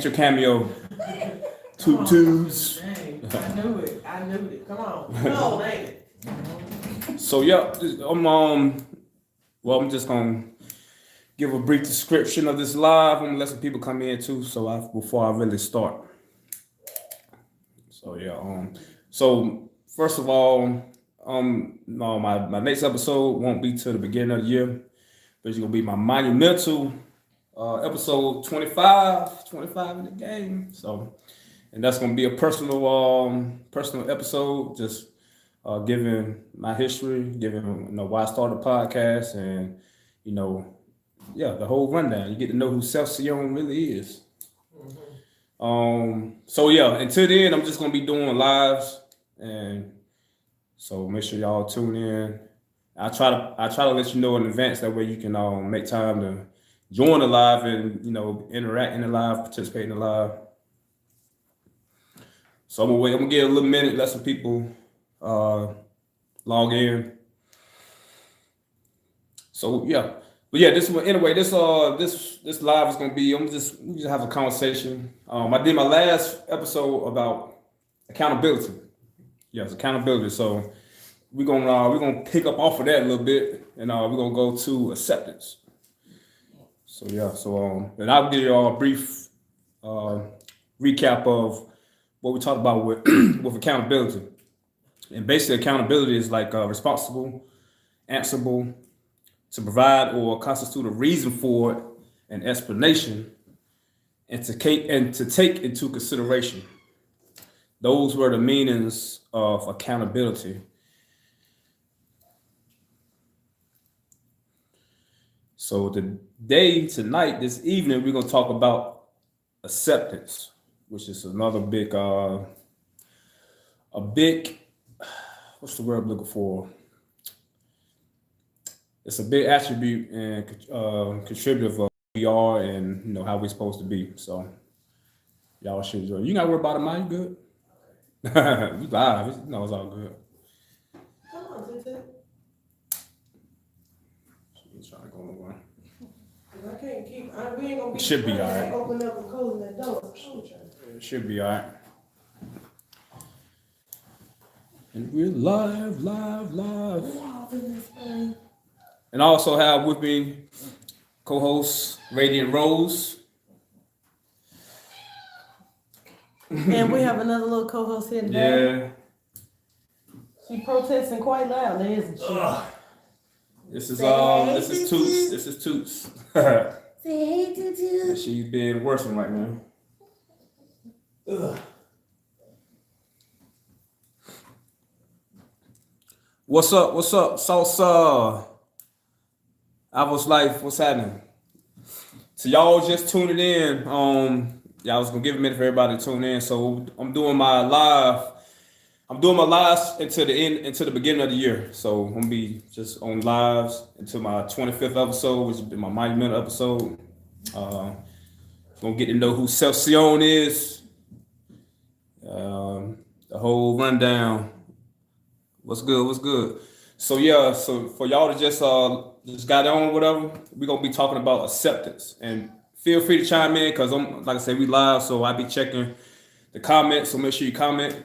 Your cameo. Come on. Twos. Dang, I knew it. Come on. No, ain't it? So yeah, I'm just gonna give a brief description of this live. I'm gonna let some people come in too, before I really start. So yeah, so first of all, no, my next episode won't be till the beginning of the year, but it's gonna be my monumental episode 25 in the game. So, and that's gonna be a personal episode, just giving my history, giving why I started the podcast, and you know, yeah, the whole rundown. You get to know who Siyon really is. So yeah, until then, I'm just gonna be doing lives, and so make sure y'all tune in. I try to let you know in advance, that way you can make time to join the live and interact in the live, participate in the live. So I'm gonna wait. I'm gonna give it a little minute, let some people log in. So yeah, but yeah, this live is gonna be. We just have a conversation. I did my last episode about accountability. Yes, accountability. So we're gonna pick up off of that a little bit, and we're gonna go to acceptance. So yeah, and I'll give you all a brief recap of what we talked about with with accountability. And basically, accountability is like responsible, answerable, to provide or constitute a reason for it, an explanation, and to take into consideration. Those were the meanings of accountability. So this evening, we're gonna talk about acceptance, which is another what's the word I'm looking for? It's a big attribute and contributor of who we are, and how we're supposed to be. So y'all should enjoy. You not worry about it, man. You good? You live? It's all good. Come on, Titi. She's trying to go nowhere. I can't keep. We ain't gonna be. It should be all right. Open up and closing that door. It should be all right. And we're live. And I also have with me co-host Radiant Rose. And we have another little co-host here today. Yeah. She protesting quite loudly, isn't she? This is Toots. This is Toots. Say hey, Tutu. She's being worsened right now. Ugh. What's up, Salsa? Avo's Life, what's happening? So y'all just tuning in. Y'all was gonna give a minute for everybody to tune in. So I'm doing my lives until the beginning of the year. So I'm gonna be just on lives until my 25th episode, which will be my monumental episode. Gonna get to know who Siyon is. The whole rundown. What's good? So yeah, so for y'all to just got on, whatever, we're gonna be talking about acceptance. And feel free to chime in, because like I said, we live, so I'll be checking the comments, so make sure you comment.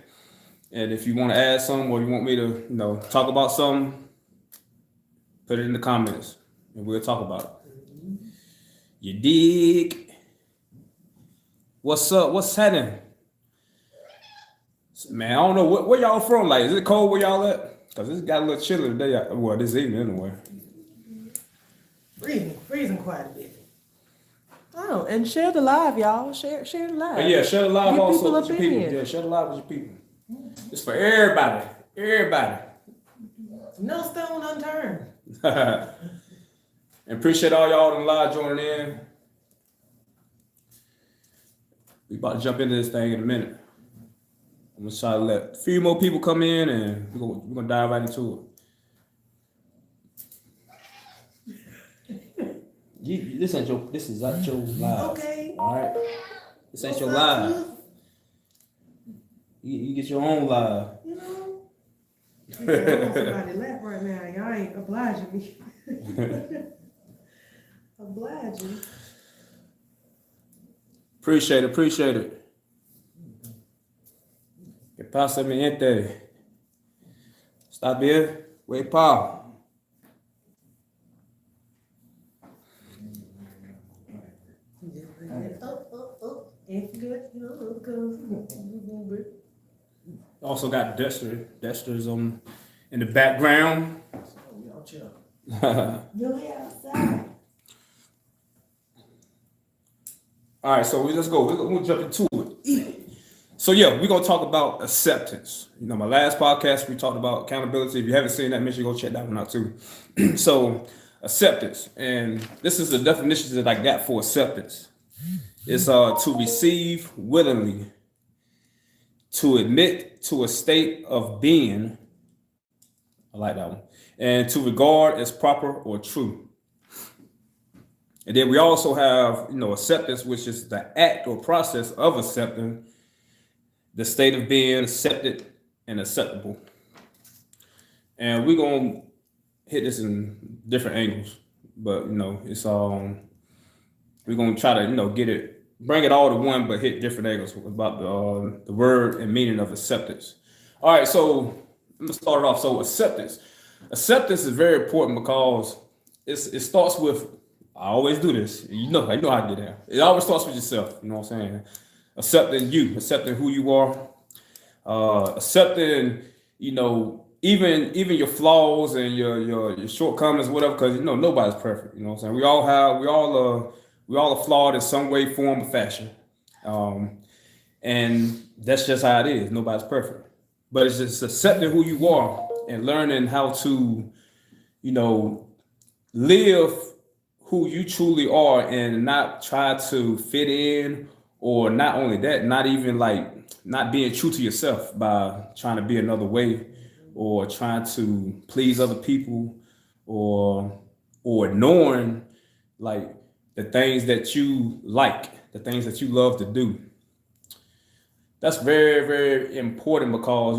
And if you want to add something, or you want me to talk about something, put it in the comments and we'll talk about it. You dig? What's up? What's happening? Man, I don't know where y'all from. Like, is it cold where y'all at? Because it's got a little chilly today. Well, this evening anyway. Freezing quite a bit. Oh, and share the live, y'all. Share the live. And yeah, share the live Get also people with up your in people. here. Yeah, share the live with your people. It's for everybody. No stone unturned. And appreciate all y'all in the live joining in. We about to jump into this thing in a minute. I'm gonna try to let a few more people come in, and we're gonna dive right into it. This is not your live. Okay. All right. This ain't your live. You get your own live. Somebody laugh right now. Y'all ain't obliging me. Obliging. Appreciate it. Que pasa, mi gente? Está bien? Wait, Paul. Also got Dexter. Dexter's on in the background. All right, so let's go. We'll jump into it. So yeah, we're gonna talk about acceptance. You know, my last podcast we talked about accountability. If you haven't seen that, make sure you go check that one out too. So acceptance, and this is the definition that I got for acceptance. It's to receive willingly, to admit to a state of being. I like that one, and to regard as proper or true. And then we also have, acceptance, which is the act or process of accepting the state of being accepted and acceptable. And we're gonna hit this in different angles, but it's we're gonna try to get it, bring it all to one, but hit different angles about the word and meaning of acceptance. All right, so I'm gonna start it off. So acceptance is very important because it starts with. I always do this. I know how to get there. It always starts with yourself. You know what I'm saying? Accepting you, accepting who you are, accepting, even your flaws and your shortcomings, whatever. Because nobody's perfect. You know what I'm saying? We all are flawed in some way, form, or fashion, and that's just how it is. Nobody's perfect, but it's just accepting who you are and learning how to, live who you truly are and not try to fit in, or not only that, not even not being true to yourself by trying to be another way or trying to please other people or ignoring the things that you the things that you love to do. That's very, very important because,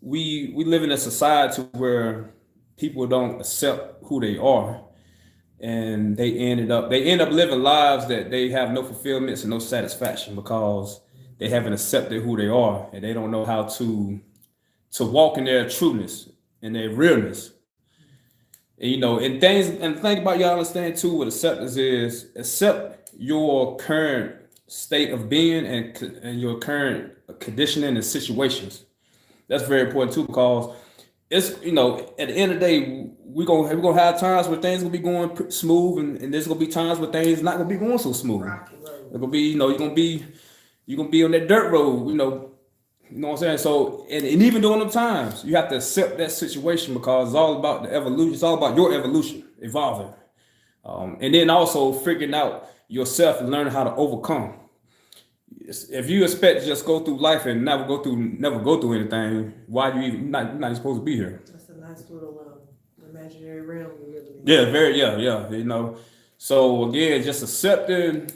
we live in a society where people don't accept who they are, and they end up living lives that they have no fulfillments and no satisfaction because they haven't accepted who they are, and they don't know how to walk in their trueness and their realness. And the thing about y'all understand too what acceptance is, accept your current state of being and your current conditioning and situations. That's very important too because it's at the end of the day we're gonna have times where things gonna be going smooth, and there's gonna be times where things not gonna be going so smooth. It's gonna be you're gonna be on that dirt road. You know what I'm saying? So and even during them times you have to accept that situation because it's all about the evolution. It's all about your evolution, evolving, and then also figuring out yourself and learning how to overcome. If you expect to just go through life and never go through anything, why do you're not even supposed to be here? That's a nice little imaginary realm we live in. Yeah, yeah. So again, just accepting,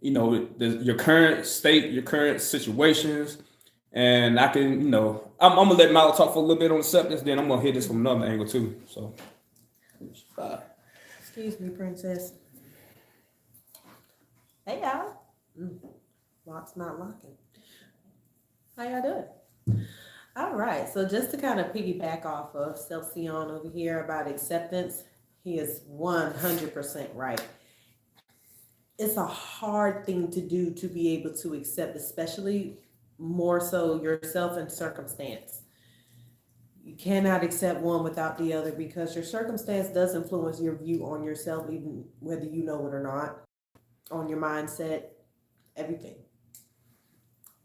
your current state, your current situations, and I can, I'm gonna let Milo talk for a little bit on acceptance. Then I'm gonna hit this from another angle too. So, excuse me, princess. Hey y'all. Lock's not locking. How y'all doing? All right, so just to kind of piggyback off of Siyon over here about acceptance, he is 100% right. It's a hard thing to do to be able to accept, especially more so yourself and circumstance. You cannot accept one without the other because your circumstance does influence your view on yourself, even whether you know it or not, on your mindset, everything.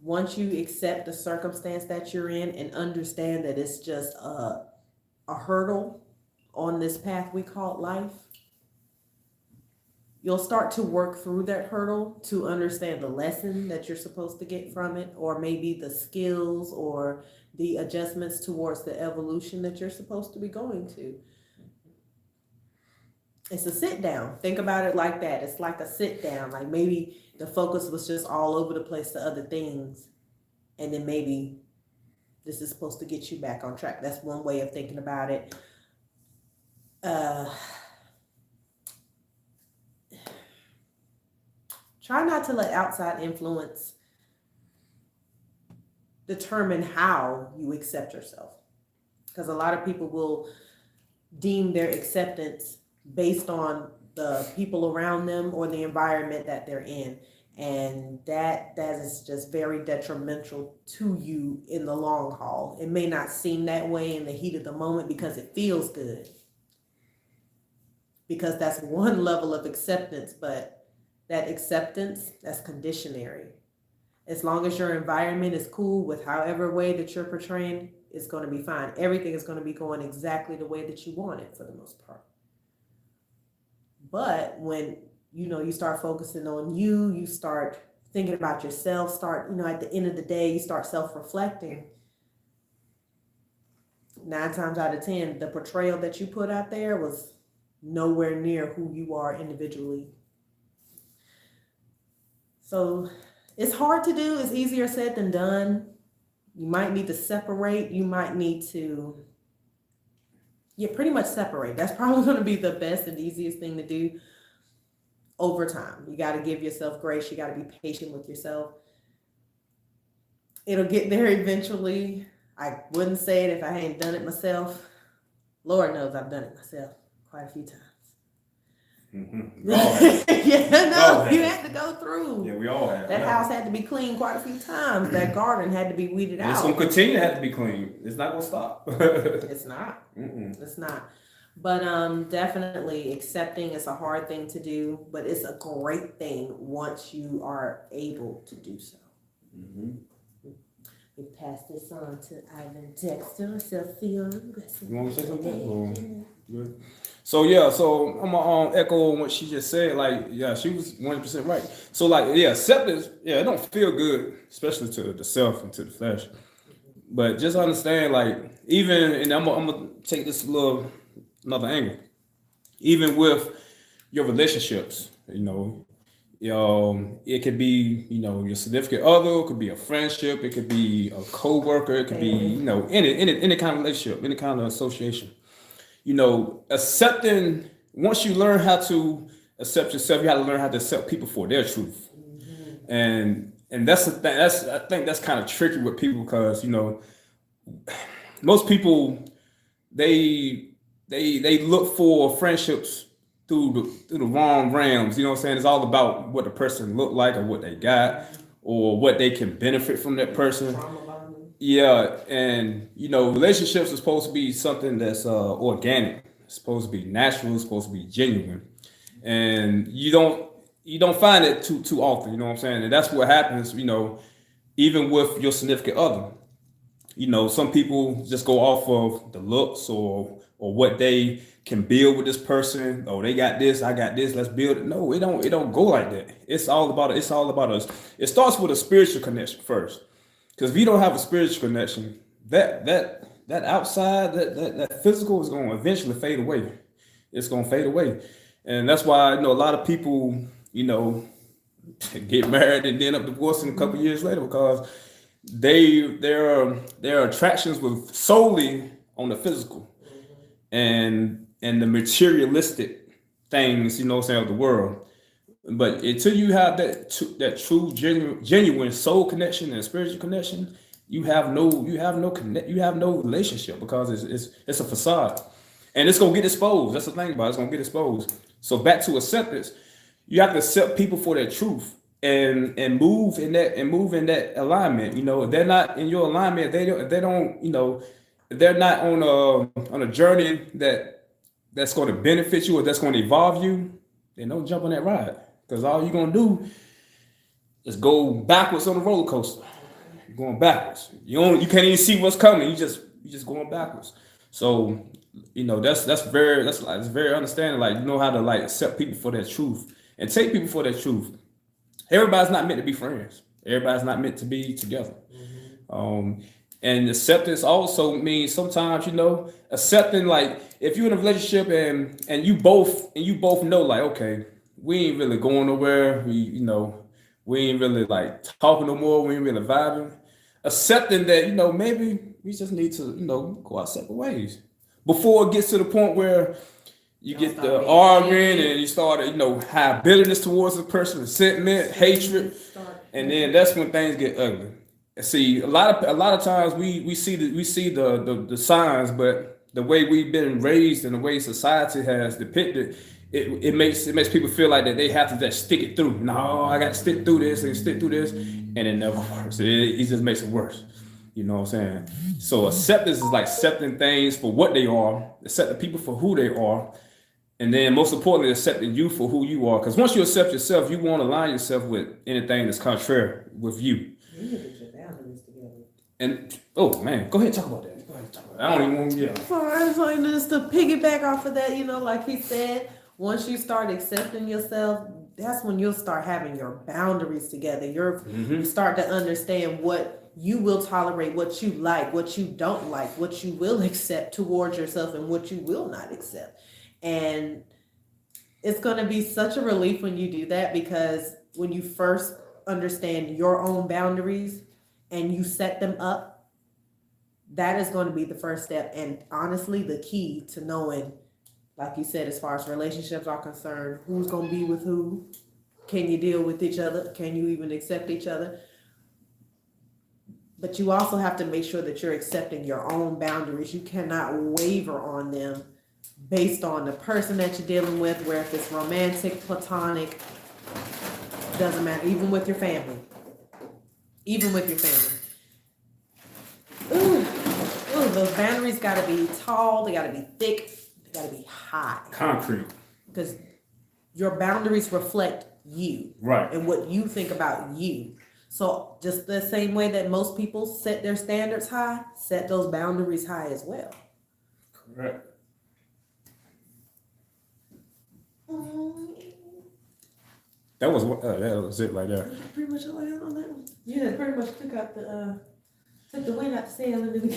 Once you accept the circumstance that you're in and understand that it's just a hurdle on this path we call life, you'll start to work through that hurdle to understand the lesson that you're supposed to get from it, or maybe the skills or the adjustments towards the evolution that you're supposed to be going to. It's a sit down. Think about it like that. It's like a sit down. Like maybe the focus was just all over the place to other things. And then maybe this is supposed to get you back on track. That's one way of thinking about it. Try not to let outside influence determine how you accept yourself. Because a lot of people will deem their acceptance based on the people around them or the environment that they're in. And that is just very detrimental to you in the long haul. It may not seem that way in the heat of the moment because it feels good. Because that's one level of acceptance, but that acceptance, that's conditionary. As long as your environment is cool with however way that you're portraying, it's going to be fine. Everything is going to be going exactly the way that you want it for the most part. But when you start focusing on you start thinking about yourself, at the end of the day, you start self-reflecting. 9 times out of 10, the portrayal that you put out there was nowhere near who you are individually. So it's hard to do. It's easier said than done. You might need to separate. You might need to, pretty much separate. That's probably going to be the best and easiest thing to do over time. You got to give yourself grace. You got to be patient with yourself. It'll get there eventually. I wouldn't say it if I hadn't done it myself. Lord knows I've done it myself quite a few times. Mm-hmm. You had to go through. Yeah, we all have. That house had to be cleaned quite a few times. That garden had to be weeded out. It's going to continue to have to be clean. It's not going to stop. It's not. Mm-mm. It's not. But definitely accepting is a hard thing to do, but it's a great thing once you are able to do so. Mm-hmm. We pass this on to Ivan Dexter, Siyon. You want to say something? Good. So I'm gonna echo what she just said. Like, yeah, she was 100% right. So acceptance, it don't feel good, especially to the self and to the flesh. But just understand, and I'm gonna take this another angle. Even with your relationships, it could be, your significant other, it could be a friendship, it could be a co-worker, it could be, any kind of relationship, any kind of association. Accepting, once you learn how to accept yourself, you have to learn how to accept people for their truth. Mm-hmm. And that's the thing, I think that's kind of tricky with people because, most people, they look for friendships through the wrong realms. You know what I'm saying? It's all about what the person look like or what they got or what they can benefit from that person. Yeah, and relationships are supposed to be something that's organic. It's supposed to be natural. It's supposed to be genuine, and you don't find it too often. You know what I'm saying? And that's what happens. Even with your significant other. Some people just go off of the looks or what they can build with this person. Oh, they got this, I got this, let's build it. No, it don't go like that. It's all about us. It starts with a spiritual connection first. Because if you don't have a spiritual connection, that outside, that physical is going to eventually fade away. It's going to fade away. And that's why a lot of people, get married and end up divorcing a couple years later because their attractions were solely on the physical and the materialistic things, of the world. But until you have that true genuine soul connection and spiritual connection, you have no relationship because it's a facade, and it's gonna get exposed. That's the thing about it. It's gonna get exposed. So back to acceptance, you have to accept people for their truth and move in that alignment. If they're not in your alignment, they don't they're not on a journey that's going to benefit you or that's going to evolve you, then don't jump on that ride. Because all you're going to do is go backwards on the roller coaster. You're going backwards. You can't even see what's coming. You just going backwards. So, that's very understanding. How to accept people for their truth and take people for their truth. Everybody's not meant to be friends. Everybody's not meant to be together. Mm-hmm. And acceptance also means sometimes, accepting if you're in a relationship and you both know okay, we ain't really going nowhere. We ain't really talking no more. We ain't really vibing. Accepting that, maybe we just need to, go our separate ways before it gets to the point where you Y'all get start the being arguing angry. and you start, have bitterness towards the person, resentment, hatred, and then that's when things get ugly. See, a lot of times we see the signs, but the way we've been raised and the way society has depicted it makes people feel like that they have to just stick it through. No, I got to stick through this and stick through this, and it never works. It just makes it worse. You know what I'm saying? So acceptance is like accepting things for what they are, accepting people for who they are, and then most importantly, accepting you for who you are. Because once you accept yourself, you won't align yourself with anything that's contrary with you. You need to get your boundaries together. And oh man, go ahead and talk about that. Go ahead and talk about that. I don't even want to. Yeah. So just to piggyback off of that, like he said, once you start accepting yourself, that's when you'll start having your boundaries together. You start to understand what you will tolerate, what you like, what you don't like, what you will accept towards yourself, and what you will not accept. And it's going to be such a relief when you do that, because when you first understand your own boundaries and you set them up, that is going to be the first step. And honestly, the key to knowing, like you said, as far as relationships are concerned, who's going to be with who, can you deal with each other, can you even accept each other? But you also have to make sure that you're accepting your own boundaries. You cannot waver on them based on the person that you're dealing with, where if it's romantic, platonic, doesn't matter, even with your family. Even with your family. Ooh, those boundaries gotta be tall, they gotta be thick, they gotta be high. Concrete. Because your boundaries reflect you. Right. And what you think about you. So just the same way that most people set their standards high, set those boundaries high as well. Correct. That was it right there. Pretty much all I had on that one. Yeah, pretty much took the wind out the sail and then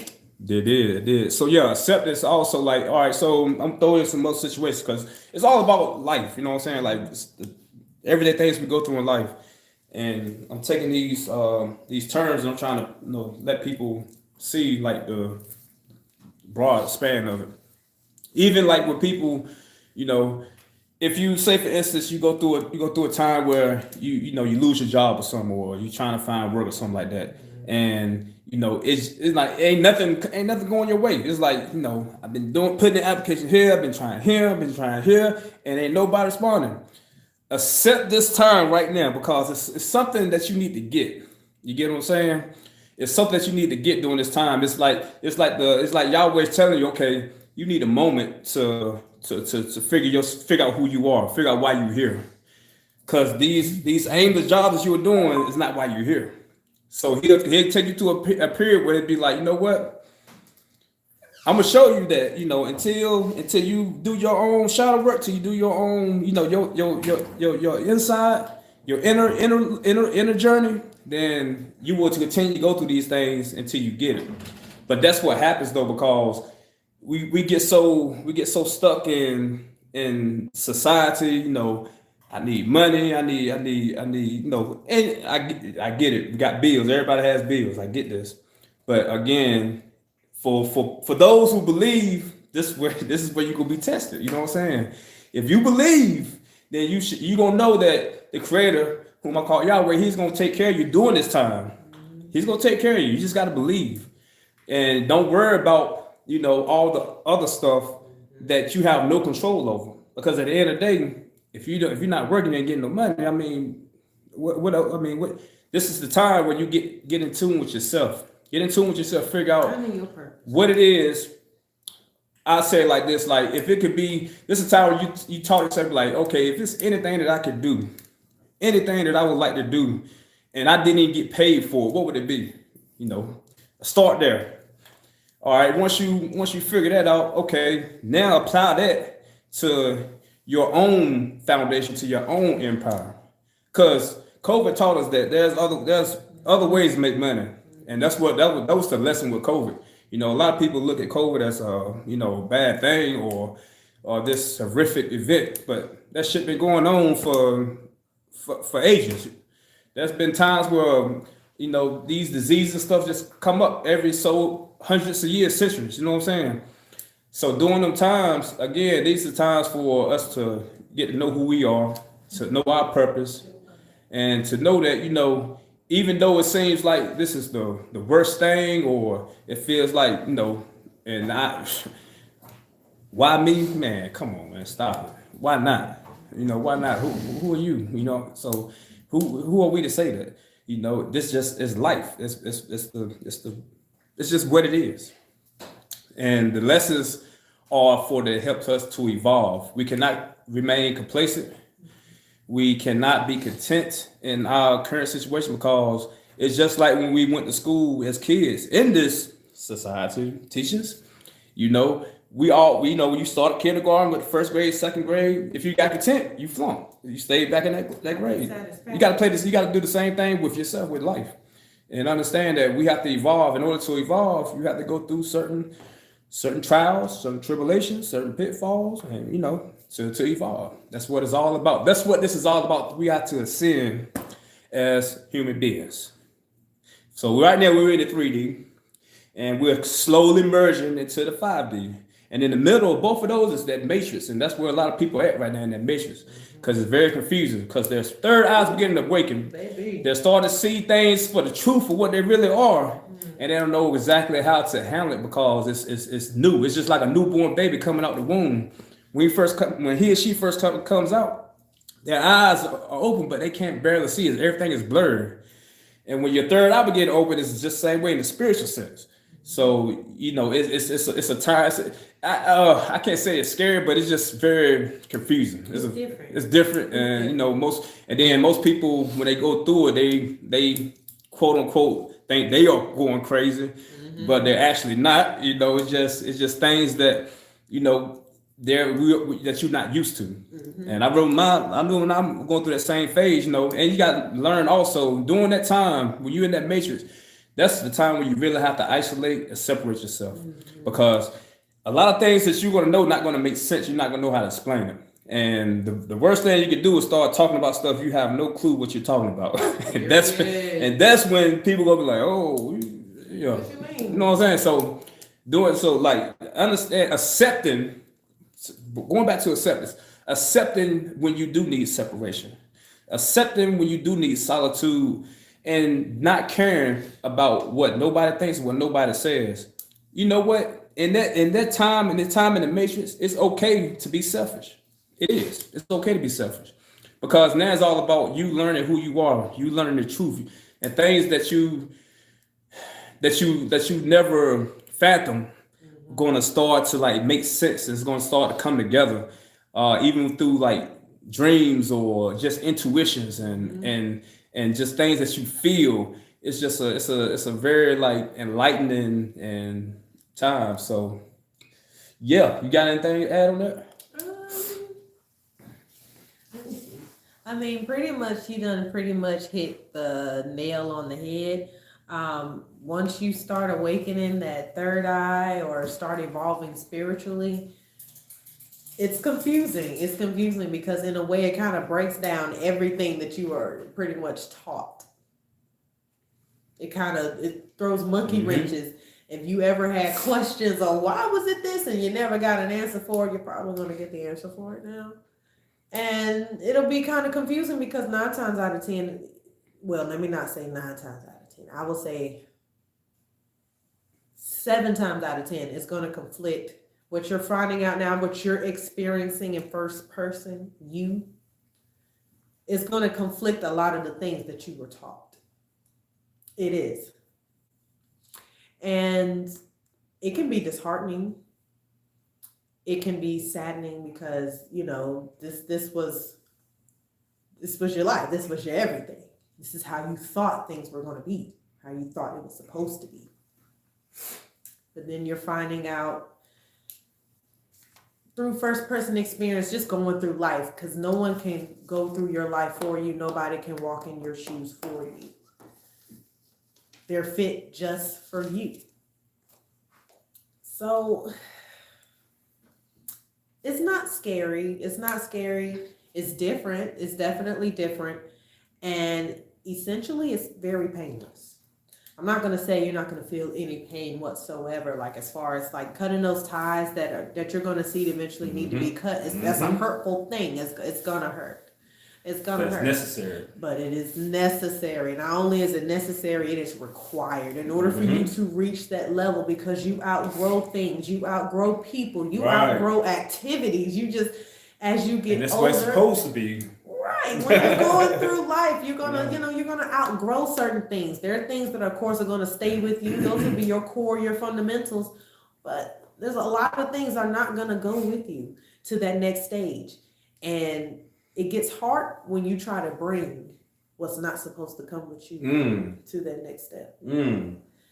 It did. So yeah, acceptance also like, all right, so I'm throwing some more situations because it's all about life, you know what I'm saying? Like the everyday things we go through in life. And I'm taking these terms and I'm trying to let people see like the broad span of it. Even like with people, if you say for instance you go through a time where you lose your job or something, or you're trying to find work or something like that, and it's like ain't nothing going your way. It's like I've been putting in application here, I've been trying here, and ain't nobody responding. Accept this time right now because it's something that you need to get. You get what I'm saying? It's something that you need to get during this time. It's like Yahweh's telling you, okay, you need a moment to figure out who you are, figure out why you're here. Because these aimless jobs that you were doing is not why you're here. So he'll take you to a period where it'd be like, you know what? I'm gonna show you that, until you do your own shadow work, till you do your own, your inside, your inner journey, then you will continue to go through these things until you get it. But that's what happens though, because we get so stuck in society, I need money, I need, and I get it. We got bills. Everybody has bills. I get this. But again, for those who believe, this is where you gonna be tested. You know what I'm saying? If you believe, then you gonna know that the Creator, whom I call Yahweh, He's gonna take care of you during this time. He's gonna take care of you. You just gotta believe, and don't worry about all the other stuff that you have no control over. Because at the end of the day, if you're not working and getting no money, I mean, what? This is the time where you get in tune with yourself. Get in tune with yourself, figure out what it is. I say it like this, like if it could be, this is a time where you talk to yourself like, okay, if it's anything that I could do, anything that I would like to do, and I didn't even get paid for it, what would it be? Start there. All right, once you figure that out, okay, now apply that to your own foundation, to your own empire. Because COVID taught us that there's other ways to make money. And that was the lesson with COVID. A lot of people look at COVID as a bad thing or this horrific event, but that shit been going on for ages. There's been times where these diseases and stuff just come up every so hundreds of years, centuries. You know what I'm saying? So during them times, again, these are times for us to get to know who we are, to know our purpose, and to know that, even though it seems like this is the worst thing, or it feels like, and I, why me, man? Come on, man, stop it. Why not? Why not? Who are you? So who are we to say that? This just is life. It's just what it is. And the lessons are for to help us to evolve. We cannot remain complacent. We cannot be content in our current situation, because it's just like when we went to school as kids in this society, teachers, when you started kindergarten with first grade, second grade, if you got content, you flunked. You stayed back in that grade. You got to play this. You got to do the same thing with yourself, with life, and understand that we have to evolve. In order to evolve, you have to go through certain trials, certain tribulations, certain pitfalls, and to evolve. That's what it's all about. That's what this is all about. We have to ascend as human beings. So right now we're in the 3D, and we're slowly merging into the 5D. And in the middle of both of those is that matrix, and that's where a lot of people are at right now, in that matrix, because it's very confusing. Because their third eyes beginning to awaken. They're starting to see things for the truth of what they really are, and they don't know exactly how to handle it, because it's new. It's just like a newborn baby coming out the womb. When he or she first comes out, their eyes are open, but they can't barely see it. Everything is blurred. And when your third eye begin to open, it's just the same way in the spiritual sense. So it's a time. I can't say it's scary, but it's just very confusing. It's different, and most people, when they go through it, they quote unquote think they are going crazy, but they're actually not. It's just things that that you're not used to. And I'm going through that same phase, and you got to learn also during that time when you're in that matrix. That's the time when you really have to isolate and separate yourself, because a lot of things that you're going to know not going to make sense. You're not going to know how to explain it. And the worst thing you can do is start talking about stuff you have no clue what you're talking about. and that's when people going to be like, oh, you know what I'm saying? So like understand, accepting, going back to accepting when you do need separation, accepting when you do need solitude, and not caring about what nobody thinks, what nobody says. You know what? In that time, in the matrix, it's okay to be selfish. It is. It's okay to be selfish, because now it's all about you learning who you are, you learning the truth, and things that you never fathom gonna start to like make sense. It's gonna start to come together, even through like dreams or just intuitions and just things that you feel. It's just it's a very like enlightening and time. So yeah, you got anything to add on that? I mean, pretty much you done pretty much hit the nail on the head. Once you start awakening that third eye or start evolving spiritually, it's confusing. It's confusing because in a way it kind of breaks down everything that you are pretty much taught. It throws monkey wrenches. If you ever had questions on why was it this and you never got an answer for it, you're probably going to get the answer for it now. And it'll be kind of confusing because 9 times out of 10, well, let me not say 9 times out of 10. I will say 7 times out of 10 it's going to conflict what you're finding out now, what you're experiencing in first person, is going to conflict a lot of the things that you were taught. It is. And it can be disheartening. It can be saddening because, this was your life. This was your everything. This is how you thought things were going to be, how you thought it was supposed to be. But then you're finding out through first person experience, just going through life, because no one can go through your life for you. Nobody can walk in your shoes for you. They're fit just for you. So it's not scary. It's not scary. It's different. It's definitely different. And essentially, it's very painless. I'm not gonna say you're not gonna feel any pain whatsoever. Like as far as like cutting those ties that you're gonna see eventually need to be cut. That's a hurtful thing. It's gonna hurt. It's gonna hurt. It's necessary. But it is necessary. Not only is it necessary, it is required in order for you to reach that level, because you outgrow things, you outgrow people, you outgrow activities. You just, as you get and that's older, what it's supposed to be. right. When you're going through life, you're gonna, you're gonna outgrow certain things. There are things that, of course, are gonna stay with you. Those will be your core, your fundamentals. But there's a lot of things are not gonna go with you to that next stage, and it gets hard when you try to bring what's not supposed to come with you to that next step.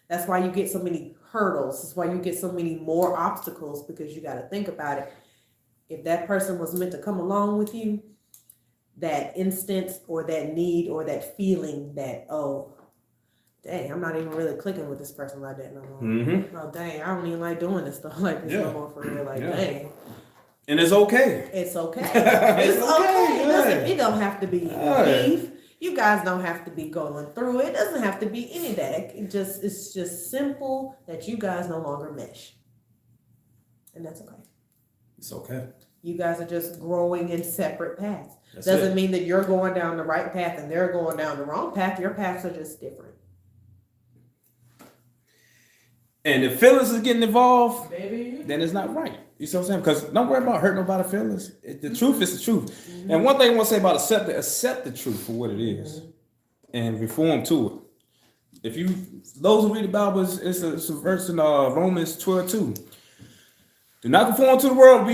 That's why you get so many hurdles. That's why you get so many more obstacles, because you got to think about it. If that person was meant to come along with you, that instance or that need or that feeling that, oh, dang, I'm not even really clicking with this person like that no more. Oh, dang, I don't even like doing this stuff like this no more for real. Like, dang. And it's okay. It's okay. It's okay. It don't have to be beef. You guys don't have to be going through it. It doesn't have to be any of that. It's just simple that you guys no longer mesh. And that's okay. It's okay. You guys are just growing in separate paths. That's Doesn't mean that you're going down the right path and they're going down the wrong path. Your paths are just different. And if feelings is getting involved, Baby, then it's not right. You see what I'm saying? Because don't worry about hurting nobody's feelings. The truth is the truth. And one thing I want to say about accept the truth for what it is, and reform to it. If you, those who read the Bible, it's a verse in Romans 12:2. Do not conform to the world,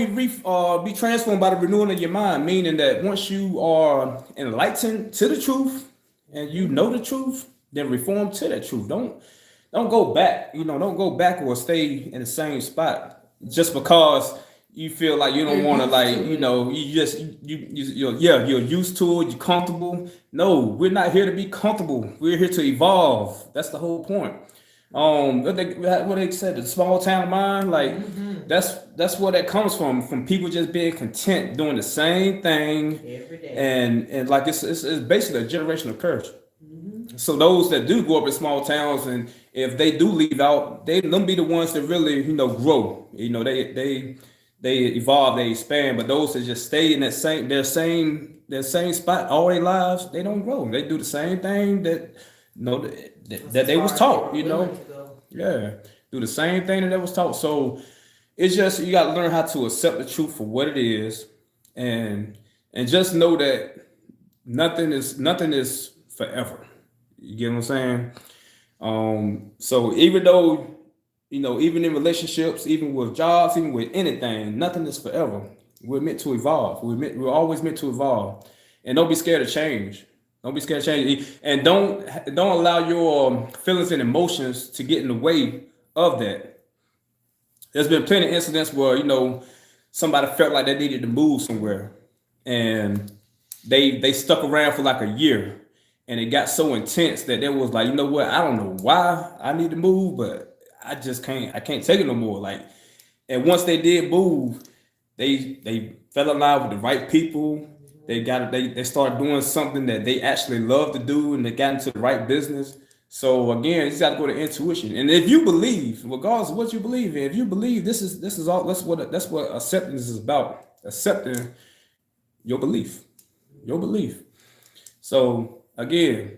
be transformed by the renewing of your mind. Meaning that once you are enlightened to the truth and you know the truth, then reform to that truth. Don't go back. Don't go back or stay in the same spot just because you feel like you don't want to, like, you're used to it, you're comfortable. No, we're not here to be comfortable. We're here to evolve. That's the whole point. What they said, the small town mind, like that's where that comes from people just being content doing the same thing every day. And like it's basically a generational curse. So those that do grow up in small towns, and if they do leave out, them be the ones that really, grow. They evolve, they expand. But those that just stay in their same spot all their lives, they don't grow. They do the same thing that that they was taught. Yeah, do the same thing that they was taught. So it's just, you got to learn how to accept the truth for what it is, and just know that nothing is forever. You get what I'm saying? So even though, even in relationships, even with jobs, even with anything, nothing is forever. We're meant to evolve. We're always meant to evolve. And don't be scared of change. Don't be scared of change. And don't allow your feelings and emotions to get in the way of that. There's been plenty of incidents where, somebody felt like they needed to move somewhere, and they stuck around for like a year. And it got so intense that there was like, you know what? I don't know why I need to move, but I just can't. I can't take it no more. Like, and once they did move, they fell in love with the right people. They started doing something that they actually love to do, and they got into the right business. So again, you just got to go to intuition. And if you believe, regardless of what you believe in, if you believe this is all, that's what acceptance is about. Accepting your belief. So again,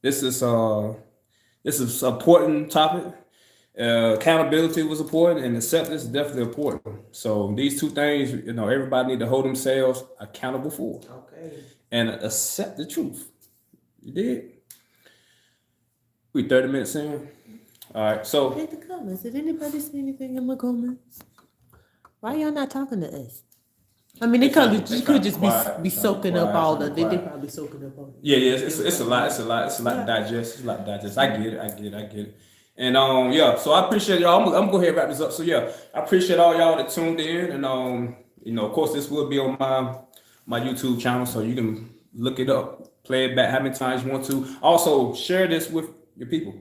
this is an important topic. Accountability was important, and acceptance is definitely important. So these two things, everybody need to hold themselves accountable for. Okay. And accept the truth. You did. We 30 minutes in. All right. So Read the comments. Did anybody say anything in my comments? Why y'all not talking to us? I mean, they could just be soaking up all the. They probably soaking up all. yeah, it's a lot. It's a lot to digest. I get it. And so I appreciate y'all. I'm gonna go ahead and wrap this up. So yeah, I appreciate all y'all that tuned in, and of course this will be on my YouTube channel, so you can look it up, play it back how many times you want to. Also share this with your people.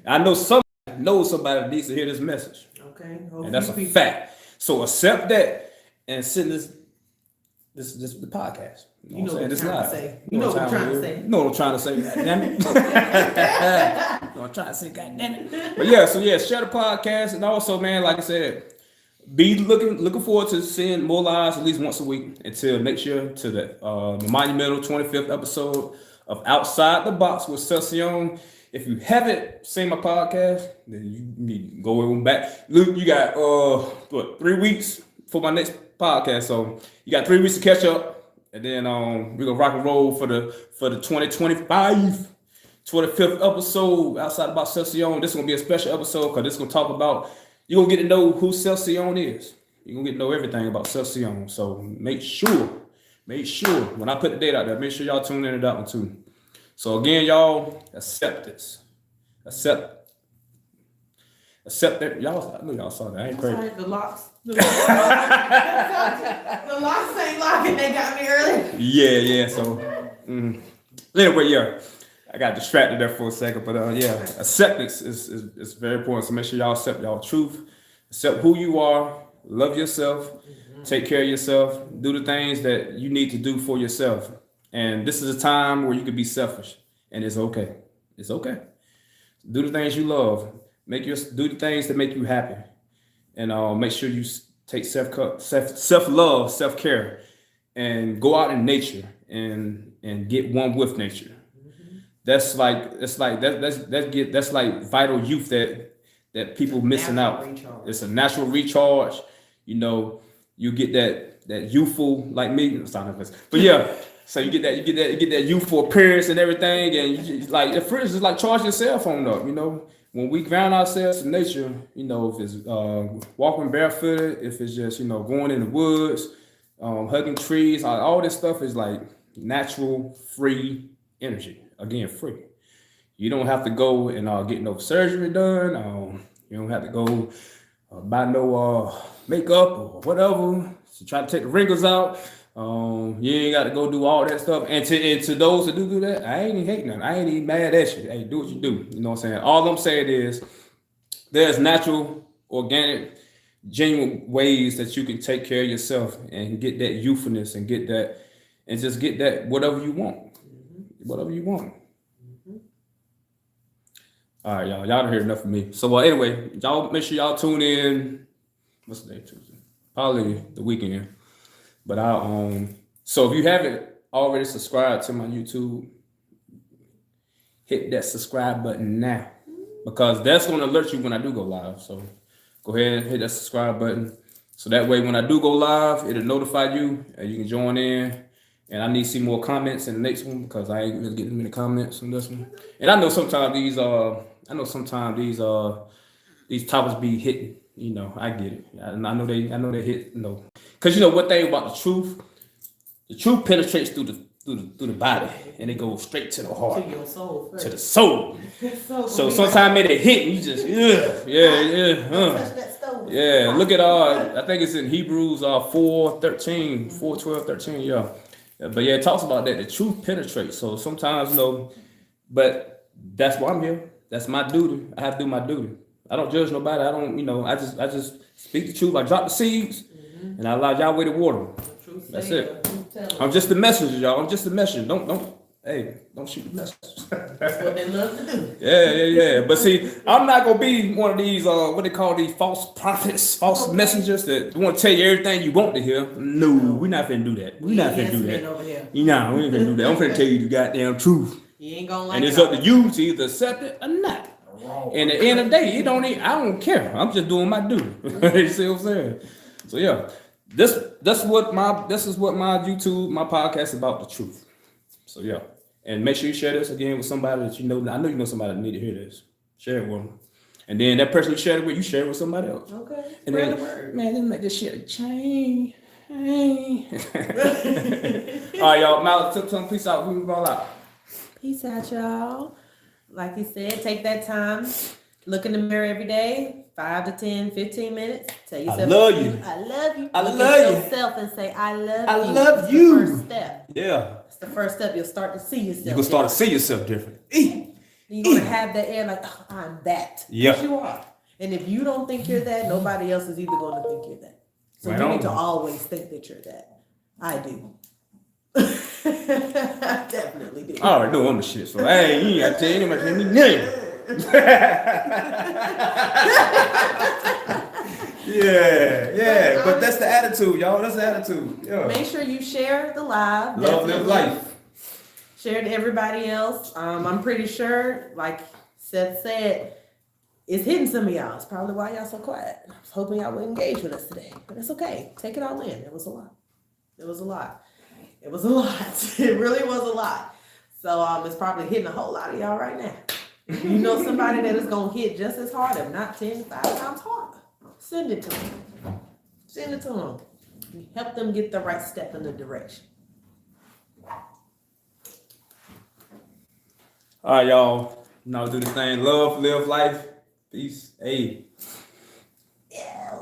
I know somebody knows somebody that needs to hear this message. Okay. And that's a fact. So accept that and send this the podcast. You know what I'm trying to say. You know what I'm trying to say. You know what I'm trying to say. Damn it. trying to say, God damn it. But yeah, so yeah, share the podcast. And also, man, like I said, be looking forward to seeing more lives at least once a week until next year to the monumental 25th episode of Outside the Box with Siyon. If you haven't seen my podcast, then you need to go back. Luke, you got 3 weeks for my next podcast, so you got 3 weeks to catch up, and then we're gonna rock and roll for the 2025 25th episode Outside the Box Siyon. This is gonna be a special episode because this is gonna talk about. You're going to get to know who Siyon is. You're going to get to know everything about Siyon. So make sure, when I put the date out there, make sure y'all tune in to that one too. So again, y'all, accept this. Accept that. Y'all, I know y'all saw that. I ain't crazy. Sorry, the locks. The locks ain't locking. They got me early. Yeah. So, anyway, yeah. I got distracted there for a second, but yeah, acceptance is very important. So make sure y'all accept y'all truth, accept who you are, love yourself, take care of yourself, do the things that you need to do for yourself. And this is a time where you can be selfish, and it's okay. It's okay. Do the things you love. Do the things that make you happy, and make sure you take self-love, self-care, and go out in nature and get one with nature. That's like vital youth that people missing out. Recharge. It's a natural recharge. You know, you get that youthful like me. But yeah, so you get that youthful appearance and everything, and you just, like for instance, it's like charging your cell phone up. You know, when we ground ourselves in nature, you know, if it's walking barefooted, if it's just going in the woods, hugging trees, all this stuff is like natural, free energy. Again, free. You don't have to go and get no surgery done. You don't have to go buy no makeup or whatever to try to take the wrinkles out. You ain't got to go do all that stuff. And to those that do that, I ain't even hating them. I ain't even mad at you. Hey, do what you do. You know what I'm saying? All I'm saying is there's natural, organic, genuine ways that you can take care of yourself and get that youthfulness and get that whatever you want. Whatever you want. All right, y'all don't hear enough of me. So anyway, y'all make sure y'all tune in. What's the day? Tuesday? Probably the weekend. But so if you haven't already subscribed to my YouTube, hit that subscribe button now, because that's going to alert you when I do go live. So go ahead and hit that subscribe button, so that way when I do go live, it'll notify you and you can join in. And I need to see more comments in the next one, because I ain't really getting many comments on this one. And I know sometimes these topics be hitting. I get it. I know they hit. Because one thing about the truth penetrates through the body, and it goes straight to the heart, To your soul first. to the soul. So sometimes it hit, and you just Touch that stove. yeah. Look at I think it's in Hebrews 4:13, yeah. But yeah, it talks about that. The truth penetrates. So sometimes, but that's why I'm here. That's my duty. I have to do my duty. I don't judge nobody. I don't, I just speak the truth. I drop the seeds and I allow Yahweh to water them. That's it. I'm just the messenger, y'all. I'm just the messenger. Don't shoot the message. That's what they love to do. Yeah. But see, I'm not gonna be one of these what they call these false prophets, false messengers that want to tell you everything you want to hear. No, we're not finna do that. We're not finna do that. Over here. We ain't finna do that. I'm finna tell you the goddamn truth. You ain't gonna like And it. it's up to you to either accept it or not. And at the end of the day, I don't care. I'm just doing my duty. You see what I'm saying? So yeah, this is what my YouTube, my podcast is about, the truth. So yeah. And make sure you share this again with somebody that you know. I know you know somebody that need to hear this. Share it with them. And then that person you share it with, you share it with somebody else. Okay. And Spread then, the word. man, let's make this shit a chain. All right, y'all. Now, peace out. We move all out. Peace out, y'all. Like he said, take that time. Look in the mirror every day. 5 to 10, 15 minutes. Tell yourself, I love you. I love you. I Look love at you. yourself and say, I love I you. love It's you. The first step. Yeah. It's the first step. You'll start to see yourself. You're going to start to see yourself different. You're going to have that air like, oh, I'm that. Yeah. Yes, you are. And if you don't think you're that, nobody else is either going to think you're that. So Right you on. need to always think that you're that. I do. I definitely do. I already know I'm the shit, so hey, you ain't got to tell anybody. Yeah. But that's the attitude, y'all. That's the attitude. Yeah. Make sure you share the live. Love, live life. Share to everybody else. I'm pretty sure, like Seth said, it's hitting some of y'all. It's probably why y'all so quiet. I was hoping y'all would engage with us today, but it's okay. Take it all in. It was a lot. It was a lot. It was a lot. It really was a lot. So it's probably hitting a whole lot of y'all right now. You know somebody that is gonna hit just as hard, if not 5 times harder. Send it to them. Send it to them. Help them get the right step in the direction. All right, y'all. Now do the thing. Love, live life. Peace. Hey. Yeah.